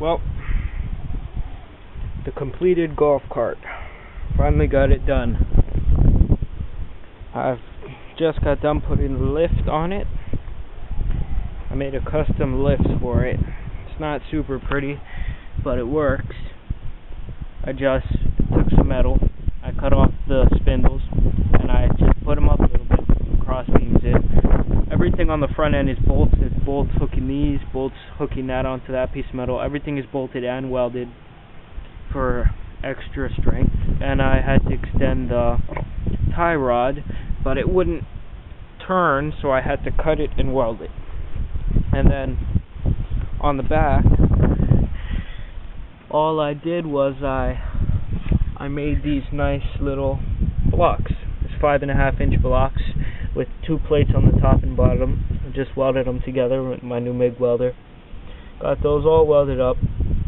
Well, the completed golf cart. Finally got it done. I've just got done putting the lift on it. I made a custom lift for it. It's not super pretty, but it works. I just took some metal, I cut off the spindles, and I just put them up a little bit, some cross beams in. Everything on the front end is bolts. It's bolts hooking these, bolts hooking that onto that piece of metal. Everything is bolted and welded for extra strength. And I had to extend the tie rod, but it wouldn't turn, so I had to cut it and weld it. And then on the back, all I did was I made these nice little blocks. It's 5.5-inch blocks with 2 plates on the top and bottom. I just welded them together with my new MIG welder. Got those all welded up,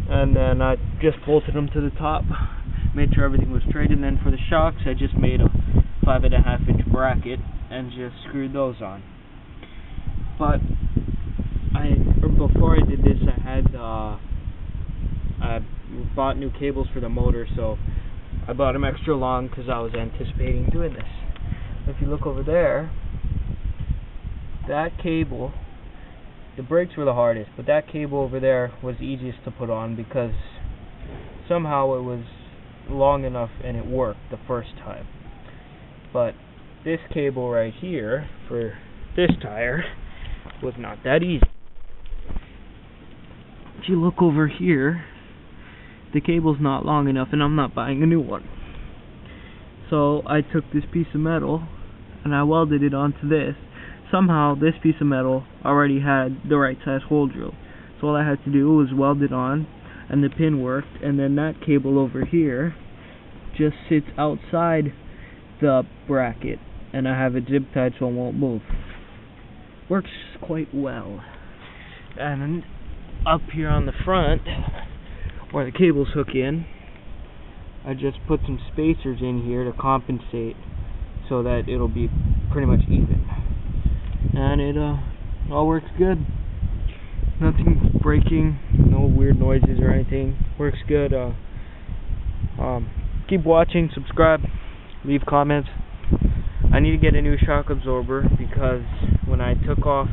and then I just bolted them to the top. Made sure everything was straight, and then for the shocks, I just made a 5.5-inch bracket and just screwed those on. But before I did this, I bought new cables for the motor, so I bought them extra long because I was anticipating doing this. If you look over there, that cable, the brakes were the hardest, but that cable over there was easiest to put on because somehow it was long enough and it worked the first time. But this cable right here for this tire was not that easy. If you look over here, the cable's not long enough and I'm not buying a new one. So I took this piece of metal and I welded it onto this. Somehow this piece of metal already had the right size hole drill. So all I had to do was weld it on and the pin worked, and then that cable over here just sits outside the bracket and I have it zip tied so it won't move. Works quite well. And up here on the front where the cables hook in, I just put some spacers in here to compensate so that it'll be pretty much even. And it all works good. Nothing breaking, no weird noises or anything. Works good. Keep watching, subscribe, leave comments. I need to get a new shock absorber because when I took off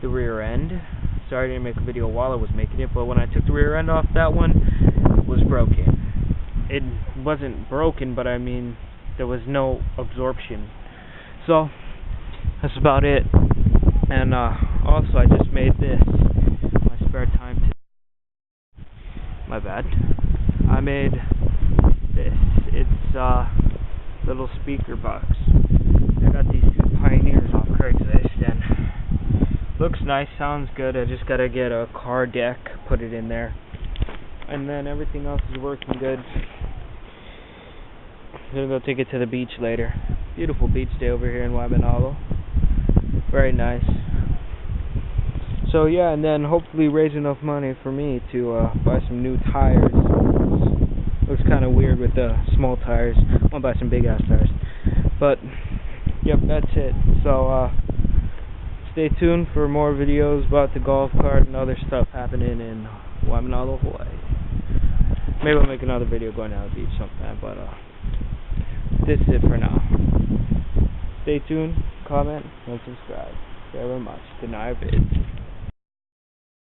the rear end, sorry I didn't make a video while I was making it, but when I took the rear end off, that one was broken. It wasn't broken, but I mean, there was no absorption. So, that's about it. And also, I just made this in my spare time today. My bad. I made this. It's a little speaker box. I got these 2 Pioneers off Craigslist, and looks nice, sounds good. I just gotta get a car deck, put it in there, and then everything else is working good. I'm gonna go take it to the beach later. Beautiful beach day over here in Wyman Hollow. Very nice. So yeah, and then hopefully raise enough money for me to buy some new tires. Looks kind of weird with the small tires. I want to buy some big ass tires. But yep, that's it. So stay tuned for more videos about the golf cart and other stuff happening in Wyman Hollow, Hawaii. Maybe I'll make another video going down to the beach sometime, but this is it for now. Stay tuned, comment, and subscribe. Thank you very much. Good night, vids.